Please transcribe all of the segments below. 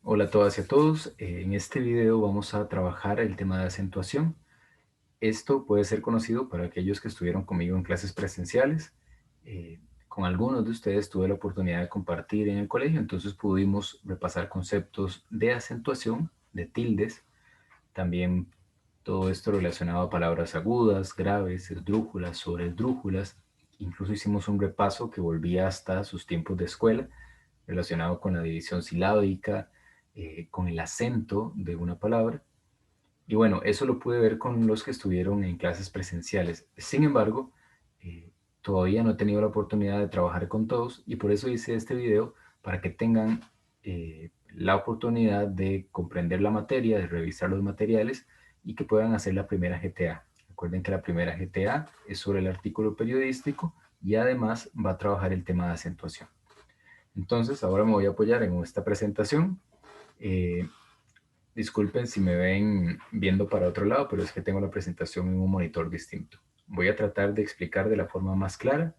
Hola a todas y a todos. En este video vamos a trabajar el tema de acentuación. Esto puede ser conocido para aquellos que estuvieron conmigo en clases presenciales. Con algunos de ustedes tuve la oportunidad de compartir en el colegio, entonces pudimos repasar conceptos de acentuación, de tildes, también todo esto relacionado a palabras agudas, graves, esdrújulas, sobreesdrújulas. Incluso hicimos un repaso que volvía hasta sus tiempos de escuela, relacionado con la división silábica, con el acento de una palabra. Y bueno, eso lo pude ver con los que estuvieron en clases presenciales. Sin embargo, todavía no he tenido la oportunidad de trabajar con todos y por eso hice este video para que tengan la oportunidad de comprender la materia, de revisar los materiales y que puedan hacer la primera GTA. Recuerden que la primera GTA es sobre el artículo periodístico y además va a trabajar el tema de acentuación. Entonces, ahora me voy a apoyar en esta presentación. Eh, Disculpen si me ven viendo para otro lado, pero es que tengo la presentación en un monitor distinto. Voy a tratar de explicar de la forma más clara.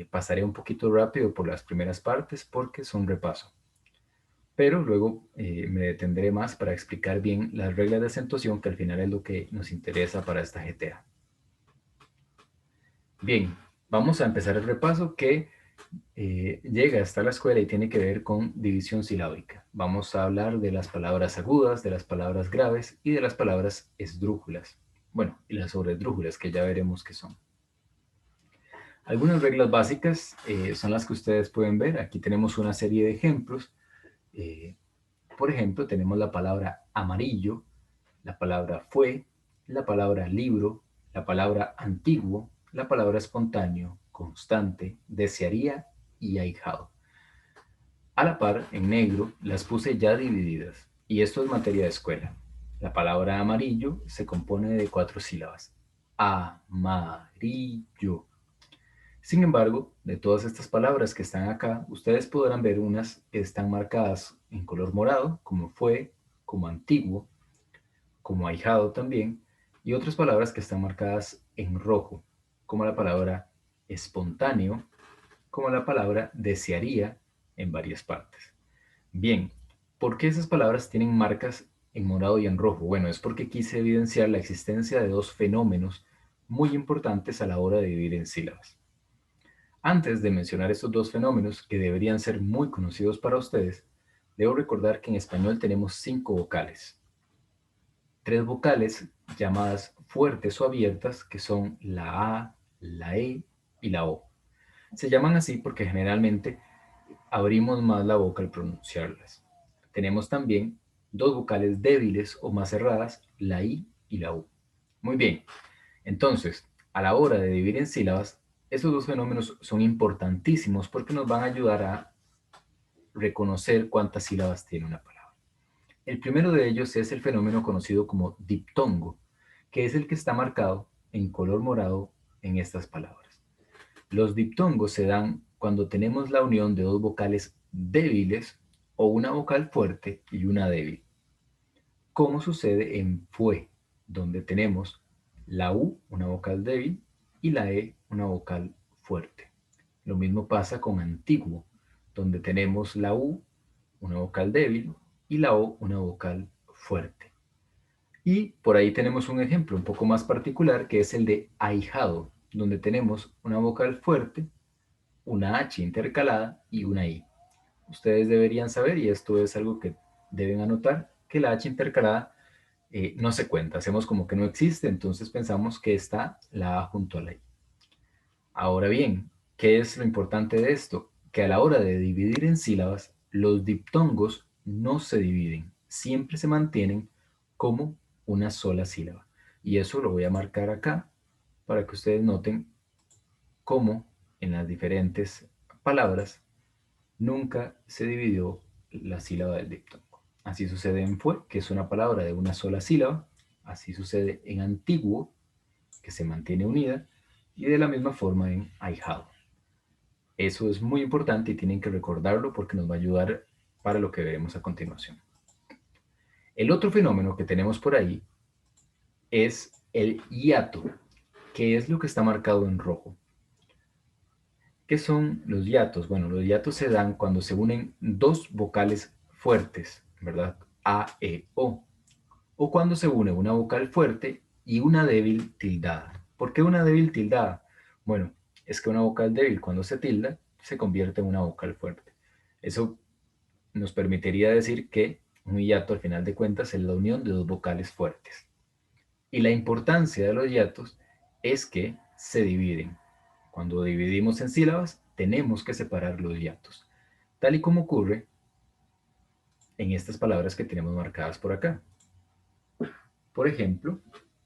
Pasaré un poquito rápido por las primeras partes porque son repaso. Pero luego me detendré más para explicar bien las reglas de acentuación, que al final es lo que nos interesa para esta GTA. Bien, vamos a empezar el repaso que llega hasta la escuela y tiene que ver con división silábica. Vamos a hablar de las palabras agudas, de las palabras graves y de las palabras esdrújulas. Bueno, y las sobreesdrújulas, que ya veremos qué son. Algunas reglas básicas son las que ustedes pueden ver. Aquí tenemos una serie de ejemplos. Eh, por ejemplo, tenemos la palabra amarillo, la palabra fue, la palabra libro, la palabra antiguo, la palabra espontáneo, constante, desearía y ahijado. A la par, en negro, las puse ya divididas, y esto es materia de escuela. La palabra amarillo se compone de 4 sílabas. Amarillo. Sin embargo, de todas estas palabras que están acá, ustedes podrán ver unas que están marcadas en color morado, como fue, como antiguo, como ahijado también, y otras palabras que están marcadas en rojo, como la palabra espontáneo, como la palabra desearía en varias partes. Bien, ¿por qué esas palabras tienen marcas en morado y en rojo? Bueno, es porque quise evidenciar la existencia de dos fenómenos muy importantes a la hora de dividir en sílabas. Antes de mencionar estos dos fenómenos, que deberían ser muy conocidos para ustedes, debo recordar que en español tenemos 5 vocales. 3 vocales llamadas fuertes o abiertas, que son la A, la E y la O. Se llaman así porque generalmente abrimos más la boca al pronunciarlas. Tenemos también 2 vocales débiles o más cerradas, la I y la U. Muy bien, entonces, a la hora de dividir en sílabas, esos dos fenómenos son importantísimos porque nos van a ayudar a reconocer cuántas sílabas tiene una palabra. El primero de ellos es el fenómeno conocido como diptongo, que es el que está marcado en color morado en estas palabras. Los diptongos se dan cuando tenemos la unión de dos vocales débiles o una vocal fuerte y una débil, como sucede en fue, donde tenemos la U, una vocal débil, y la E, una vocal fuerte. Lo mismo pasa con antiguo, donde tenemos la U, una vocal débil, y la O, una vocal fuerte. Y por ahí tenemos un ejemplo un poco más particular, que es el de ahijado, donde tenemos una vocal fuerte, una H intercalada y una I. Ustedes deberían saber, y esto es algo que deben anotar, que la H intercalada no se cuenta. Hacemos como que no existe, entonces pensamos que está la A junto a la I. Ahora bien, ¿qué es lo importante de esto? Que a la hora de dividir en sílabas, los diptongos no se dividen, siempre se mantienen como una sola sílaba. Y eso lo voy a marcar acá para que ustedes noten cómo en las diferentes palabras nunca se dividió la sílaba del diptongo. Así sucede en fue, que es una palabra de una sola sílaba. Así sucede en antiguo, que se mantiene unida. Y de la misma forma en ahijado. Eso es muy importante y tienen que recordarlo porque nos va a ayudar para lo que veremos a continuación. El otro fenómeno que tenemos por ahí es el hiato, que es lo que está marcado en rojo. ¿Qué son los hiatos? Bueno, los hiatos se dan cuando se unen dos vocales fuertes, ¿verdad? A, E, O. O cuando se une una vocal fuerte y una débil tildada. ¿Por qué una débil tildada? Bueno, es que una vocal débil cuando se tilda se convierte en una vocal fuerte. Eso nos permitiría decir que un hiato al final de cuentas es la unión de dos vocales fuertes. Y la importancia de los hiatos es que se dividen. Cuando dividimos en sílabas, tenemos que separar los hiatos, tal y como ocurre en estas palabras que tenemos marcadas por acá. Por ejemplo,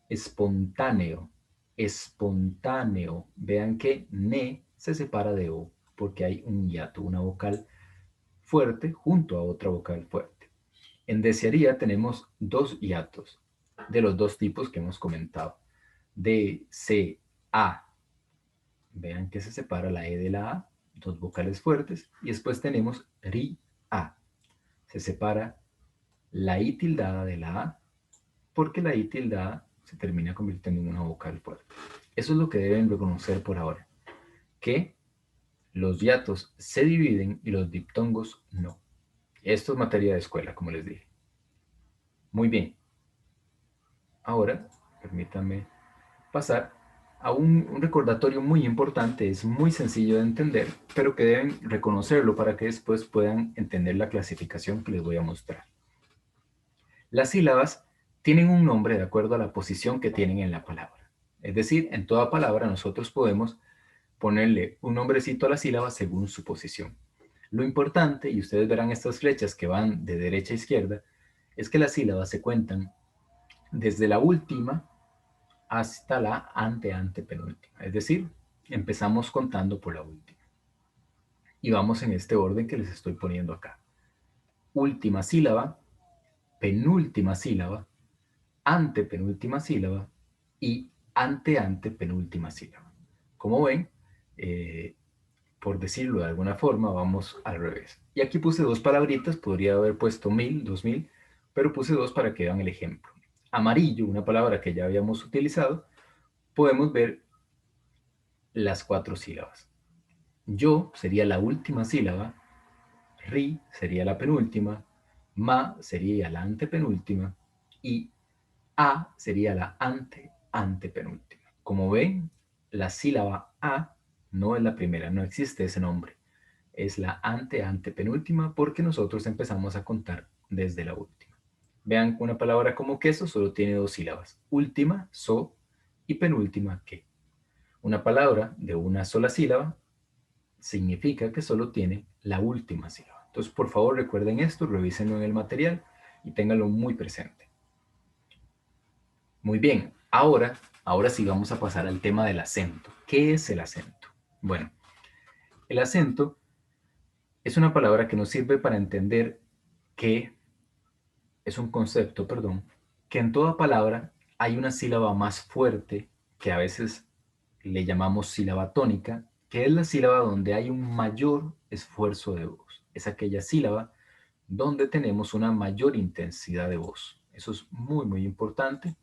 espontáneo, espontáneo. Vean que ne se separa de o porque hay un hiato, una vocal fuerte junto a otra vocal fuerte. En desearía tenemos dos hiatos de los dos tipos que hemos comentado. D, C, A. Vean que se separa la E de la A, dos vocales fuertes. Y después tenemos ri, A. Se separa la I tildada de la A porque la I tildada se termina convirtiendo en una vocal fuerte. Eso es lo que deben reconocer por ahora, que los hiatos se dividen y los diptongos no. Esto es materia de escuela, como les dije. Muy bien. Ahora, permítanme pasar a un recordatorio muy importante. Es muy sencillo de entender, pero que deben reconocerlo para que después puedan entender la clasificación que les voy a mostrar. Las sílabas tienen un nombre de acuerdo a la posición que tienen en la palabra. Es decir, en toda palabra nosotros podemos ponerle un nombrecito a la sílaba según su posición. Lo importante, y ustedes verán estas flechas que van de derecha a izquierda, es que las sílabas se cuentan desde la última hasta la antepenúltima. Es decir, empezamos contando por la última. Y vamos en este orden que les estoy poniendo acá. Última sílaba, penúltima sílaba, antepenúltima sílaba y antepenúltima sílaba. Como ven, por decirlo de alguna forma, vamos al revés. Y aquí puse dos palabritas, podría haber puesto 1000, 2000, pero puse dos para que vean el ejemplo. Amarillo, una palabra que ya habíamos utilizado, podemos ver las cuatro sílabas. Yo sería la última sílaba, ri sería la penúltima, ma sería la antepenúltima y a sería la antepenúltima. Como ven, la sílaba a no es la primera, no existe ese nombre. Es la antepenúltima porque nosotros empezamos a contar desde la última. Vean que una palabra como queso solo tiene dos sílabas, última, so, y penúltima, que. Una palabra de una sola sílaba significa que solo tiene la última sílaba. Entonces, por favor, recuerden esto, revísenlo en el material y ténganlo muy presente. Muy bien, ahora sí vamos a pasar al tema del acento. ¿Qué es el acento? Bueno, el acento es una palabra que nos sirve para entender que es un concepto, perdón, que en toda palabra hay una sílaba más fuerte que a veces le llamamos sílaba tónica, que es la sílaba donde hay un mayor esfuerzo de voz. Es aquella sílaba donde tenemos una mayor intensidad de voz. Eso es muy, muy importante.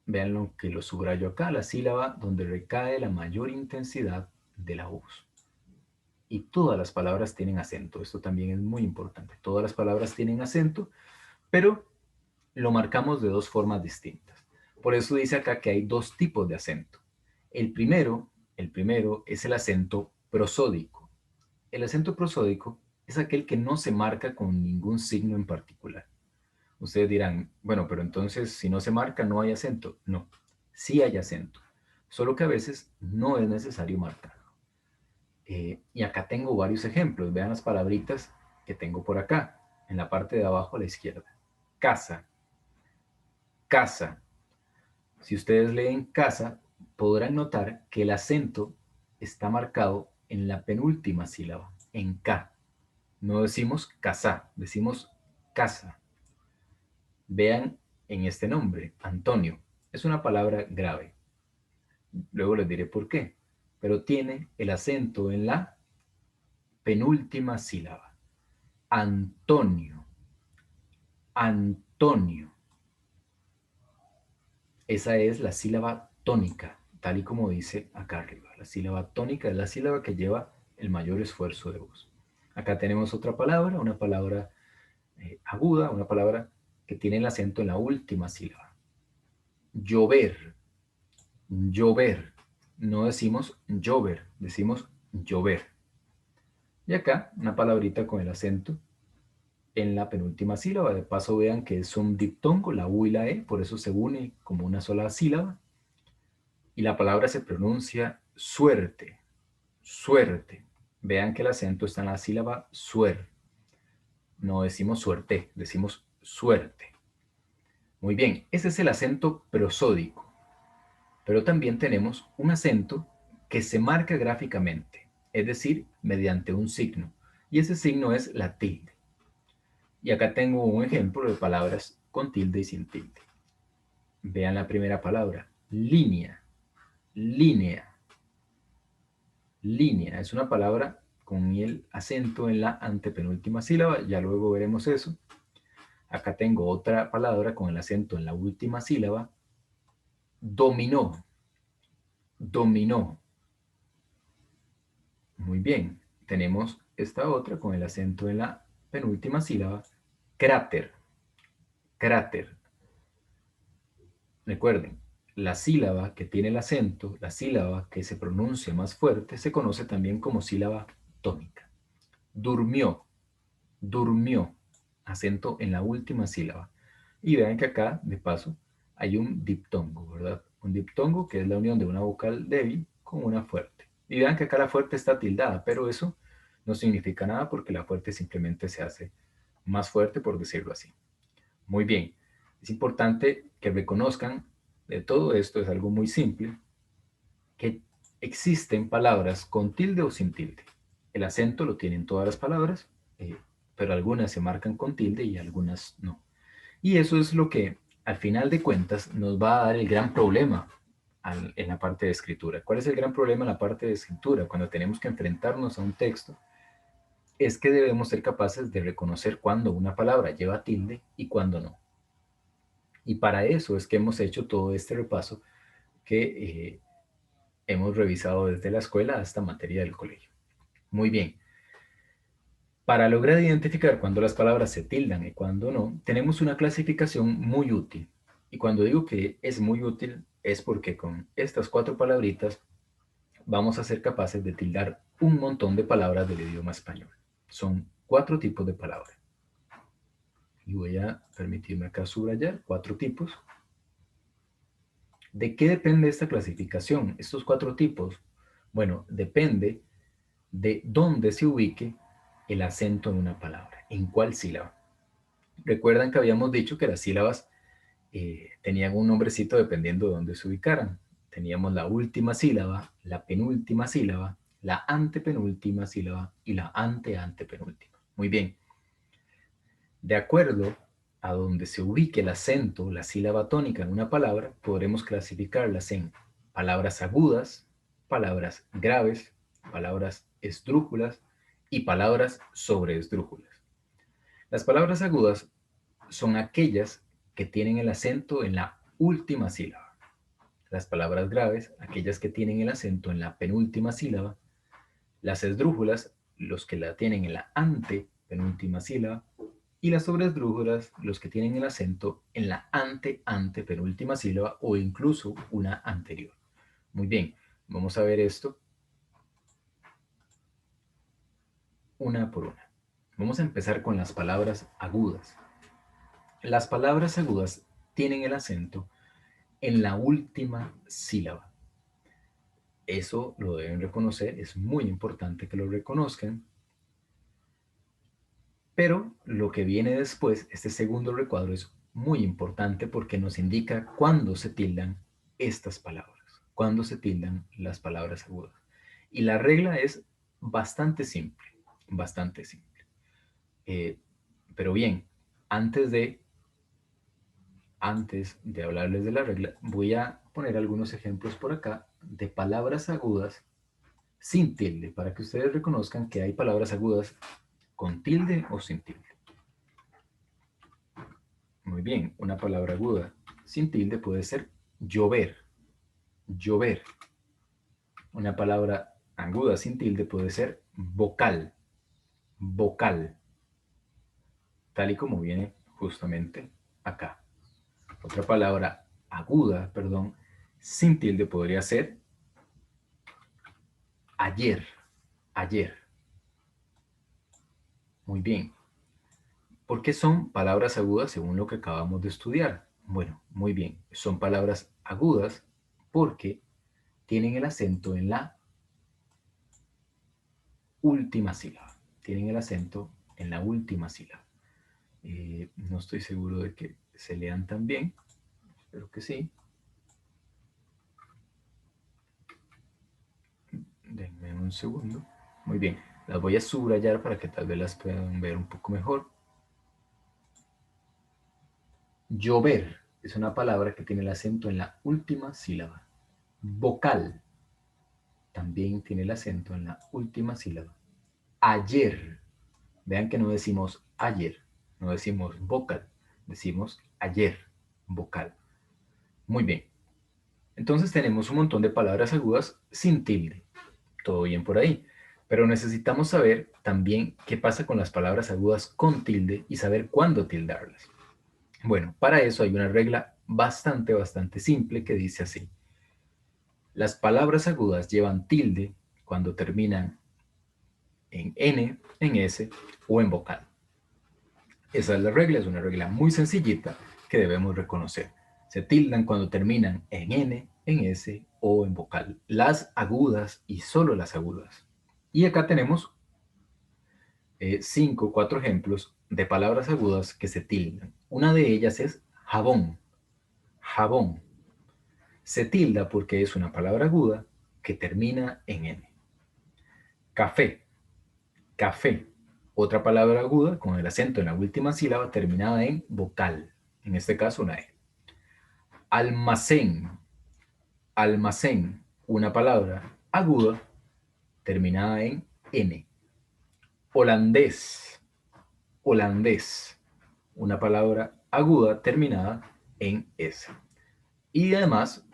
Vean lo que lo subrayo acá, la sílaba donde recae la mayor intensidad de la voz. Y todas las palabras tienen acento. Esto también es muy importante. Todas las palabras tienen acento, pero lo marcamos de dos formas distintas. Por eso dice acá que hay dos tipos de acento. El primero es el acento prosódico. El acento prosódico es aquel que no se marca con ningún signo en particular. Ustedes dirán, bueno, pero entonces si no se marca no hay acento. No, sí hay acento, solo que a veces no es necesario marcarlo. Y acá tengo varios ejemplos. Vean las palabritas que tengo por acá, en la parte de abajo a la izquierda. Casa, casa. Si ustedes leen casa, podrán notar que el acento está marcado en la penúltima sílaba, en K. No decimos casa, decimos casa. Vean en este nombre, Antonio. Es una palabra grave. Luego les diré por qué. Pero tiene el acento en la penúltima sílaba. Antonio. Antonio. Esa es la sílaba tónica, tal y como dice acá arriba. La sílaba tónica es la sílaba que lleva el mayor esfuerzo de voz. Acá tenemos otra palabra, una palabra aguda, una palabra que tiene el acento en la última sílaba. Llover, llover. No decimos llover, decimos llover. Y acá una palabrita con el acento en la penúltima sílaba. De paso vean que es un diptongo, la U y la E, por eso se une como una sola sílaba. Y la palabra se pronuncia suerte, suerte. Vean que el acento está en la sílaba suer. No decimos suerte, decimos suerte. Muy bien, ese es el acento prosódico. Pero también tenemos un acento que se marca gráficamente, es decir, mediante un signo. Y ese signo es la tilde. Y acá tengo un ejemplo de palabras con tilde y sin tilde. Vean la primera palabra, línea, línea, línea. Es una palabra con el acento en la antepenúltima sílaba, ya luego veremos eso. Acá tengo otra palabra con el acento en la última sílaba, dominó, dominó. Muy bien, tenemos esta otra con el acento en la penúltima sílaba, cráter, cráter. Recuerden, la sílaba que tiene el acento, la sílaba que se pronuncia más fuerte, se conoce también como sílaba tónica. Durmió, durmió, acento en la última sílaba. Y vean que acá, de paso, hay un diptongo, ¿verdad? Un diptongo que es la unión de una vocal débil con una fuerte. Y vean que acá la fuerte está tildada, pero eso no significa nada porque la fuerte simplemente se hace más fuerte, por decirlo así. Muy bien, es importante que reconozcan de todo esto, es algo muy simple, que existen palabras con tilde o sin tilde. El acento lo tienen todas las palabras, pero algunas se marcan con tilde y algunas no. Y eso es lo que, al final de cuentas, nos va a dar el gran problema en la parte de escritura. ¿Cuál es el gran problema en la parte de escritura? Cuando tenemos que enfrentarnos a un texto, es que debemos ser capaces de reconocer cuándo una palabra lleva tilde y cuándo no. Y para eso es que hemos hecho todo este repaso que hemos revisado desde la escuela hasta materia del colegio. Muy bien. Para lograr identificar cuándo las palabras se tildan y cuándo no, tenemos una clasificación muy útil. Y cuando digo que es muy útil, es porque con estas 4 palabritas vamos a ser capaces de tildar un montón de palabras del idioma español. Son 4 tipos de palabras. Y voy a permitirme acá subrayar 4 tipos. ¿De qué depende esta clasificación? Estos 4 tipos. Bueno, depende de dónde se ubique el acento en una palabra, en cuál sílaba. Recuerdan que habíamos dicho que las sílabas tenían un nombrecito dependiendo de dónde se ubicaran. Teníamos la última sílaba, la penúltima sílaba, la antepenúltima sílaba y la anteantepenúltima. Muy bien. De acuerdo a donde se ubique el acento, la sílaba tónica en una palabra, podremos clasificarlas en palabras agudas, palabras graves, palabras esdrújulas y palabras sobreesdrújulas. Las palabras agudas son aquellas que tienen el acento en la última sílaba. Las palabras graves, aquellas que tienen el acento en la penúltima sílaba. Las esdrújulas, los que la tienen en la antepenúltima sílaba. Y las sobreesdrújulas, los que tienen el acento en la antepenúltima sílaba o incluso una anterior. Muy bien, vamos a ver esto una por una. Vamos a empezar con las palabras agudas. Las palabras agudas tienen el acento en la última sílaba. Eso lo deben reconocer, es muy importante que lo reconozcan. Pero lo que viene después, este segundo recuadro, es muy importante porque nos indica cuándo se tildan estas palabras, cuándo se tildan las palabras agudas. Y la regla es bastante simple, bastante simple. Pero bien, antes de hablarles de la regla, voy a poner algunos ejemplos por acá de palabras agudas sin tilde, para que ustedes reconozcan que hay palabras agudas con tilde o sin tilde. Muy bien, una palabra aguda sin tilde puede ser llover, llover. Una palabra aguda sin tilde puede ser vocal, vocal, tal y como viene justamente acá. Otra palabra aguda, perdón, sin tilde podría ser ayer, ayer. Muy bien. ¿Por qué son palabras agudas según lo que acabamos de estudiar? Bueno, muy bien. Son palabras agudas porque tienen el acento en la última sílaba. Tienen el acento en la última sílaba. No estoy seguro de que se lean tan bien. Espero que sí. Denme un segundo. Muy bien. Las voy a subrayar para que tal vez las puedan ver un poco mejor. Llover es una palabra que tiene el acento en la última sílaba. Vocal también tiene el acento en la última sílaba. Ayer. Vean que no decimos ayer, no decimos vocal, decimos ayer, vocal. Muy bien. Entonces tenemos un montón de palabras agudas sin tilde. Todo bien por ahí. Pero necesitamos saber también qué pasa con las palabras agudas con tilde y saber cuándo tildarlas. Bueno, para eso hay una regla bastante simple que dice así. Las palabras agudas llevan tilde cuando terminan en N, en S o en vocal. Esa es la regla, es una regla muy sencillita que debemos reconocer. Se tildan cuando terminan en N, en S o en vocal. Las agudas y solo las agudas. Y acá tenemos 4 ejemplos de palabras agudas que se tildan. Una de ellas es jabón. Jabón. Se tilda porque es una palabra aguda que termina en N. Café. Café. Otra palabra aguda con el acento en la última sílaba terminada en vocal. En este caso una E. Almacén. Almacén. Una palabra aguda terminada en N. Holandés. Holandés. Una palabra aguda terminada en S. Y además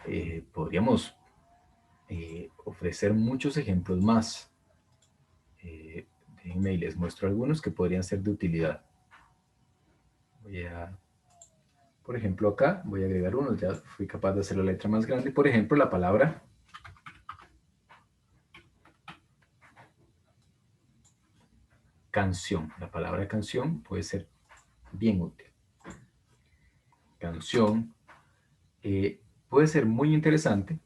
podríamos ofrecer muchos ejemplos más. Déjenme y les muestro algunos que podrían ser de utilidad. Por ejemplo, acá voy a agregar uno, ya fui capaz de hacer la letra más grande. Por ejemplo, la palabra canción. La palabra canción puede ser bien útil. Canción puede ser muy interesante.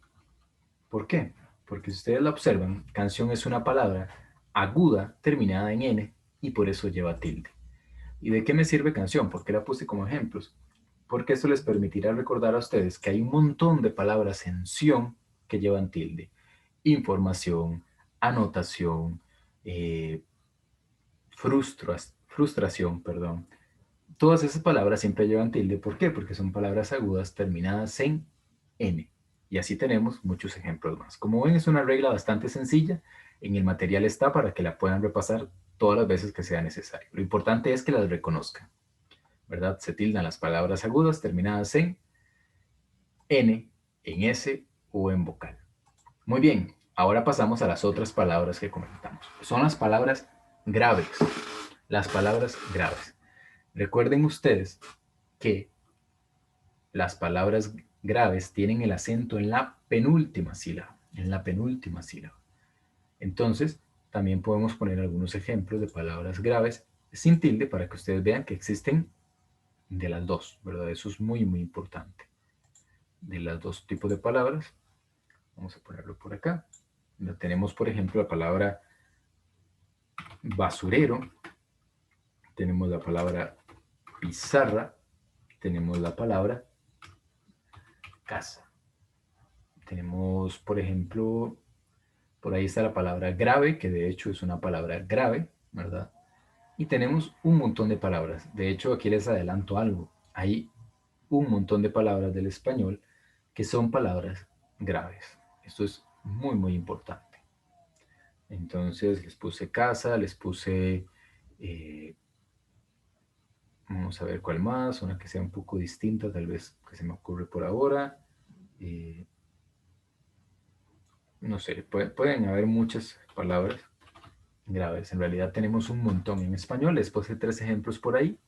¿Por qué? Porque si ustedes la observan, canción es una palabra aguda terminada en N y por eso lleva tilde. ¿Y de qué me sirve canción? ¿Por qué la puse como ejemplos? Porque esto les permitirá recordar a ustedes que hay un montón de palabras en ción que llevan tilde. Información, anotación, eh, frustración, perdón. Todas esas palabras siempre llevan tilde. ¿Por qué? Porque son palabras agudas terminadas en N. Y así tenemos muchos ejemplos más. Como ven, es una regla bastante sencilla. En el material está para que la puedan repasar todas las veces que sea necesario. Lo importante es que las reconozcan, ¿verdad? Se tildan las palabras agudas terminadas en N, en S o en vocal. Muy bien, ahora pasamos a las otras palabras que comentamos. Son las palabras graves. Las palabras graves. Recuerden ustedes que las palabras graves tienen el acento en la penúltima sílaba. En la penúltima sílaba. Entonces, también podemos poner algunos ejemplos de palabras graves sin tilde para que ustedes vean que existen de las dos, ¿verdad? Eso es muy importante. De los dos tipos de palabras. Vamos a ponerlo por acá. Tenemos, por ejemplo, la palabra basurero. Tenemos la palabra pizarra. Tenemos la palabra casa. Tenemos, por ejemplo, por ahí está la palabra grave, que de hecho es una palabra grave, ¿verdad? Y tenemos un montón de palabras. De hecho, aquí les adelanto algo. Hay un montón de palabras del español que son palabras graves. Esto es muy importante. Entonces les puse casa, les puse... vamos a ver cuál más, una que sea un poco distinta, tal vez que se me ocurre por ahora. No sé, pueden haber muchas palabras. graves. En realidad tenemos un montón en español. Les puse 3 ejemplos por ahí.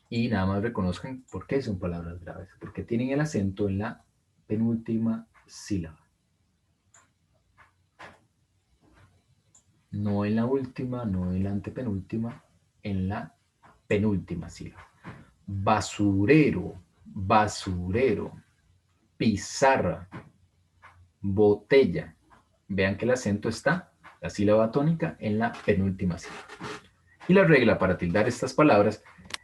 Y nada más reconozcan por qué son palabras graves. Porque tienen el acento en la penúltima sílaba. No en la última, no en la antepenúltima, en la penúltima sílaba. Basurero, basurero. Pizarra, botella. Vean que el acento está, la sílaba tónica, en la penúltima sílaba. Y la regla para tildar estas palabras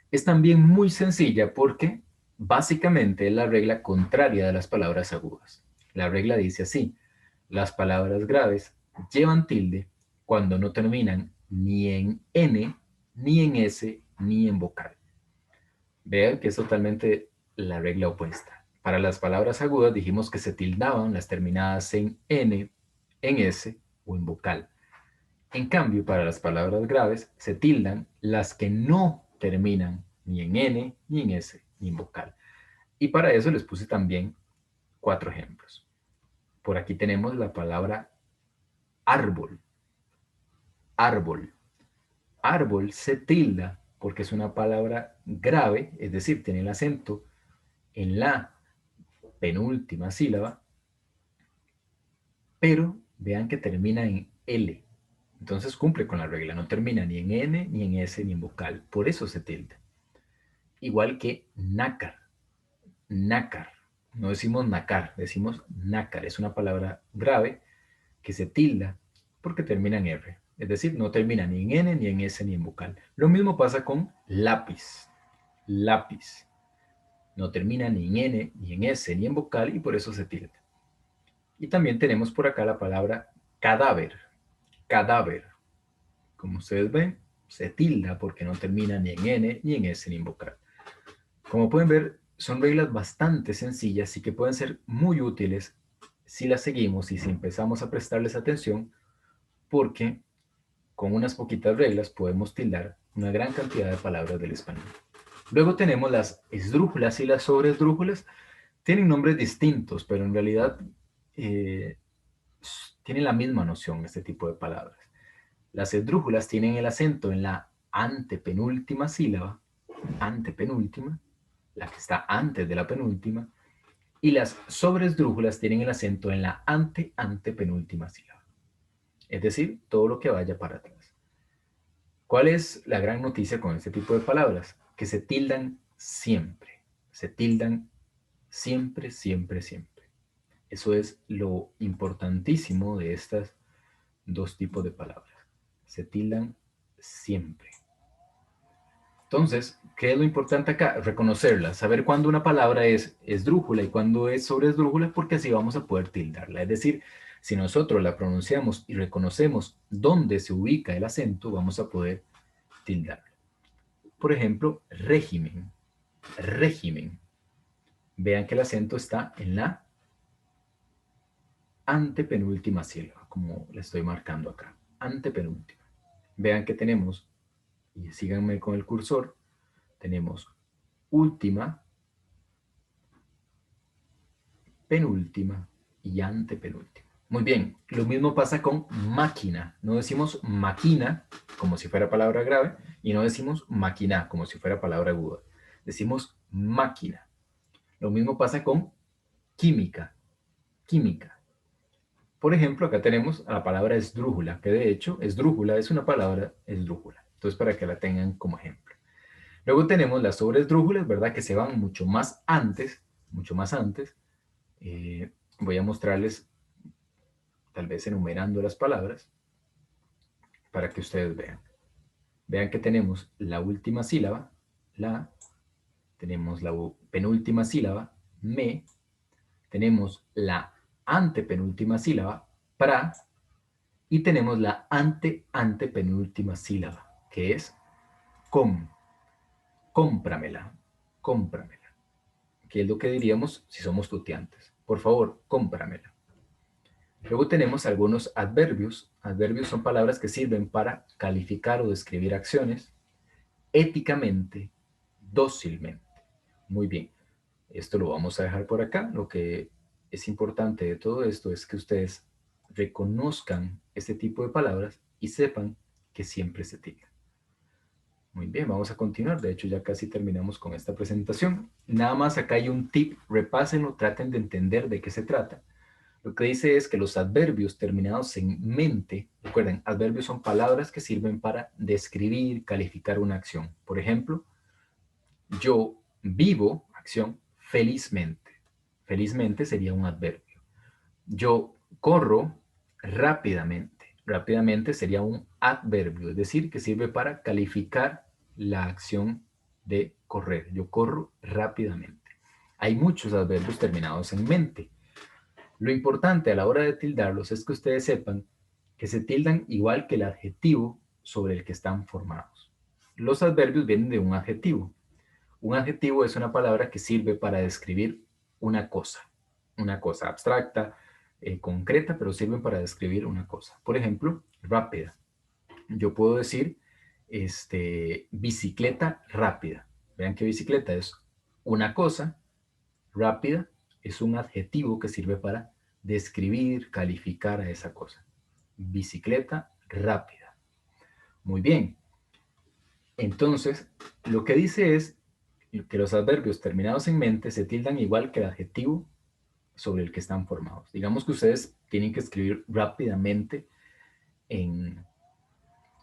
es también muy sencilla porque básicamente es la regla contraria de las palabras agudas. La regla dice así: las palabras graves llevan tilde cuando no terminan ni en N, ni en S, ni en vocal. Vean que es totalmente la regla opuesta. Para las palabras agudas dijimos que se tildaban las terminadas en N, en S o en vocal. En cambio, para las palabras graves se tildan las que no terminan ni en N, ni en S, ni en vocal. Y para eso les puse también 4 ejemplos. Por aquí tenemos la palabra árbol. Árbol. Árbol se tilda porque es una palabra grave, es decir, tiene el acento en la penúltima sílaba, pero vean que termina en L. Entonces cumple con la regla, no termina ni en N, ni en S, ni en vocal. Por eso se tilda. Igual que nácar. Nácar. No decimos nácar, decimos nácar. Es una palabra grave que se tilda porque termina en R. Es decir, no termina ni en N, ni en S, ni en vocal. Lo mismo pasa con lápiz. Lápiz. No termina ni en N, ni en S, ni en vocal y por eso se tilda. Y también tenemos por acá la palabra cadáver. Cadáver. Como ustedes ven, se tilda porque no termina ni en N, ni en S, ni en vocal. Como pueden ver, son reglas bastante sencillas y que pueden ser muy útiles si las seguimos y si empezamos a prestarles atención, porque con unas poquitas reglas podemos tildar una gran cantidad de palabras del español. Luego tenemos las esdrújulas y las sobreesdrújulas. Tienen nombres distintos, pero en realidad tienen la misma noción este tipo de palabras. Las esdrújulas tienen el acento en la antepenúltima sílaba, antepenúltima, la que está antes de la penúltima, y las sobresdrújulas tienen el acento en la antepenúltima sílaba. Es decir, todo lo que vaya para atrás. ¿Cuál es la gran noticia con este tipo de palabras? Que se tildan siempre. Se tildan siempre, siempre, siempre. Eso es lo importantísimo de estos 2 tipos de palabras. Se tildan siempre. Entonces, ¿qué es lo importante acá? Reconocerla, saber cuándo una palabra es esdrújula y cuándo es sobresdrújula, porque así vamos a poder tildarla. Es decir, si nosotros la pronunciamos y reconocemos dónde se ubica el acento, vamos a poder tildarla. Por ejemplo, régimen. Régimen. Vean que el acento está en la antepenúltima sílaba, como le estoy marcando acá. Antepenúltima. Vean que tenemos, y síganme con el cursor, tenemos última, penúltima y antepenúltima. Muy bien, lo mismo pasa con máquina. No decimos máquina como si fuera palabra grave y no decimos máquina como si fuera palabra aguda. Decimos máquina. Lo mismo pasa con química. Química. Por ejemplo, acá tenemos a la palabra esdrújula, que de hecho esdrújula es una palabra esdrújula. Entonces, para que la tengan como ejemplo. Luego tenemos las sobresdrújulas, ¿verdad? Que se van mucho más antes, mucho más antes. Voy a mostrarles, tal vez enumerando las palabras, para que ustedes vean. Vean que tenemos la última sílaba, la, tenemos la penúltima sílaba, me, tenemos la antepenúltima sílaba, pra, y tenemos la antepenúltima sílaba, que es con. Cómpramela, cómpramela. Que es lo que diríamos si somos tuteantes. Por favor, cómpramela. Luego tenemos algunos adverbios. Adverbios son palabras que sirven para calificar o describir acciones éticamente, dócilmente. Muy bien, esto lo vamos a dejar por acá. Lo que es importante de todo esto es que ustedes reconozcan este tipo de palabras y sepan que siempre se tilda. Muy bien, vamos a continuar. De hecho, ya casi terminamos con esta presentación. Nada más acá hay un tip, repásenlo, traten de entender de qué se trata. Lo que dice es que los adverbios terminados en mente, recuerden, adverbios son palabras que sirven para describir, calificar una acción. Por ejemplo, yo vivo, acción, felizmente. Felizmente sería un adverbio. Yo corro rápidamente. Rápidamente sería un adverbio, es decir, que sirve para calificar la acción de correr. Yo corro rápidamente. Hay muchos adverbios terminados en mente. Lo importante a la hora de tildarlos es que ustedes sepan que se tildan igual que el adjetivo sobre el que están formados. Los adverbios vienen de un adjetivo. Un adjetivo es una palabra que sirve para describir una cosa abstracta, concreta, pero sirven para describir una cosa. Por ejemplo, rápida. Yo puedo decir bicicleta rápida. Vean que bicicleta es una cosa, rápida es un adjetivo que sirve para describir, calificar a esa cosa. Bicicleta rápida. Muy bien. Entonces, lo que dice es que los adverbios terminados en mente se tildan igual que el adjetivo sobre el que están formados. Digamos que ustedes tienen que escribir rápidamente en,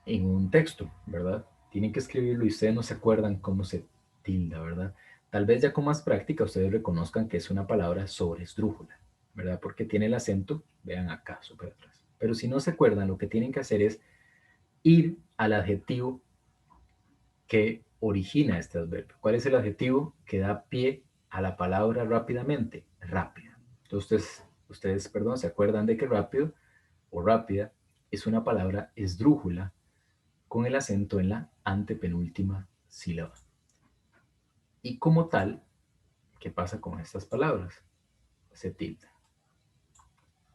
en un texto, ¿verdad? Tienen que escribirlo y ustedes no se acuerdan cómo se tilda, ¿verdad? Tal vez ya con más práctica ustedes reconozcan que es una palabra sobre esdrújula, ¿verdad? Porque tiene el acento, vean acá, súper atrás. Pero si no se acuerdan, lo que tienen que hacer es ir al adjetivo que origina este adverbio. ¿Cuál es el adjetivo que da pie a la palabra rápidamente? Rápida. Entonces, ustedes, perdón, se acuerdan de que rápido o rápida es una palabra esdrújula con el acento en la antepenúltima sílaba. Y como tal, ¿qué pasa con estas palabras? Se tilda.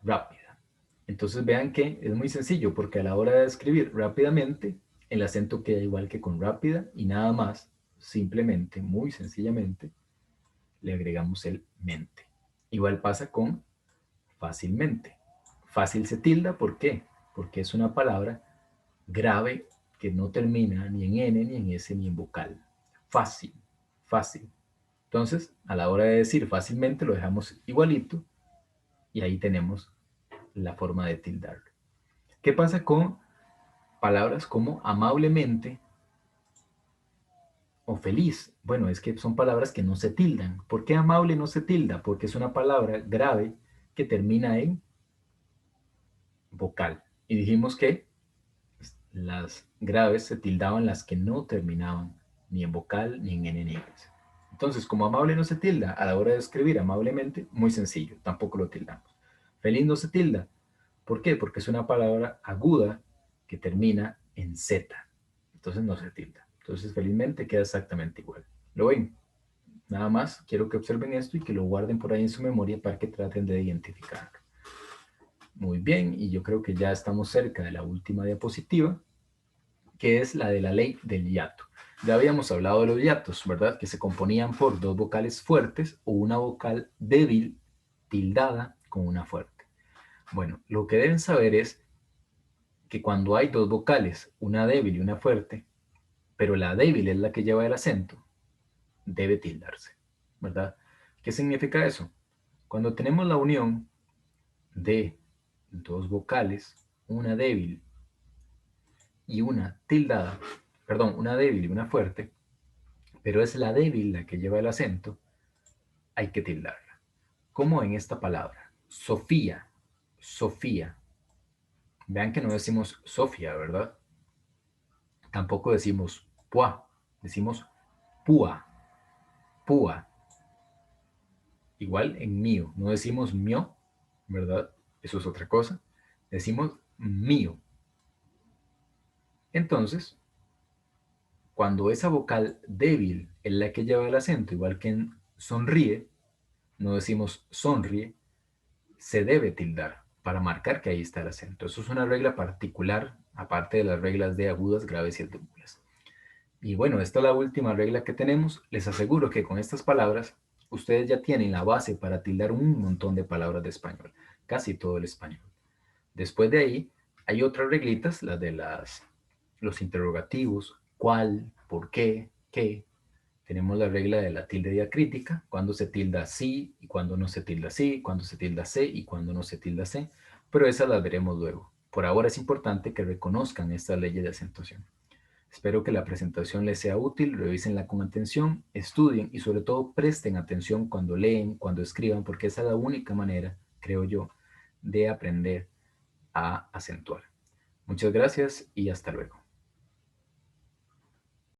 Rápida. Entonces vean que es muy sencillo porque a la hora de escribir rápidamente, el acento queda igual que con rápida y nada más, simplemente, muy sencillamente, le agregamos el mente. Igual pasa con fácilmente. Fácil se tilda, ¿por qué? Porque es una palabra grave que no termina ni en N, ni en S, ni en vocal. Fácil, fácil. Entonces, a la hora de decir fácilmente, lo dejamos igualito y ahí tenemos la forma de tildarlo. ¿Qué pasa con palabras como amablemente o feliz? Bueno, es que son palabras que no se tildan. ¿Por qué amable no se tilda? Porque es una palabra grave que termina en vocal. Y dijimos que las graves se tildaban las que no terminaban ni en vocal ni en n ni en s. Entonces, como amable no se tilda a la hora de escribir amablemente, muy sencillo, tampoco lo tildamos. Feliz no se tilda. ¿Por qué? Porque es una palabra aguda que termina en z. Entonces no se tilda. Entonces, felizmente queda exactamente igual. ¿Lo ven? Nada más quiero que observen esto y que lo guarden por ahí en su memoria para que traten de identificarlo. Muy bien, y yo creo que ya estamos cerca de la última diapositiva, que es la de la ley del hiato. Ya habíamos hablado de los hiatos, ¿verdad? Que se componían por dos vocales fuertes o una vocal débil tildada con una fuerte. Bueno, lo que deben saber es que cuando hay dos vocales, una débil y una fuerte, pero la débil es la que lleva el acento, debe tildarse, ¿verdad? ¿Qué significa eso? Cuando tenemos la unión de dos vocales, una débil y una tildada, perdón, una débil y una fuerte, pero es la débil la que lleva el acento, hay que tildarla. Como en esta palabra, Sofía, Sofía. Vean que no decimos Sofía, ¿verdad? Tampoco decimos Pua, decimos Púa, Púa. Igual en mío, no decimos mío, ¿verdad? Eso es otra cosa. Decimos mío. Entonces, cuando esa vocal débil es la que lleva el acento, igual que en sonríe, no decimos sonríe, se debe tildar para marcar que ahí está el acento. Eso es una regla particular, aparte de las reglas de agudas, graves y esdrújulas. Y bueno, esta es la última regla que tenemos. Les aseguro que con estas palabras, ustedes ya tienen la base para tildar un montón de palabras de español, casi todo el español. Después de ahí, Hay otras reglitas, las de los interrogativos, cuál, por qué, qué. Tenemos la regla de la tilde diacrítica, cuando se tilda sí y cuando no se tilda sí, cuando se tilda c y cuando no se tilda c, pero esas las veremos luego. Por ahora es importante que reconozcan estas leyes de acentuación. Espero que la presentación les sea útil, revísenla con atención, estudien y sobre todo presten atención cuando leen, cuando escriban, porque esa es la única manera, creo yo, de aprender a acentuar. Muchas gracias y hasta luego.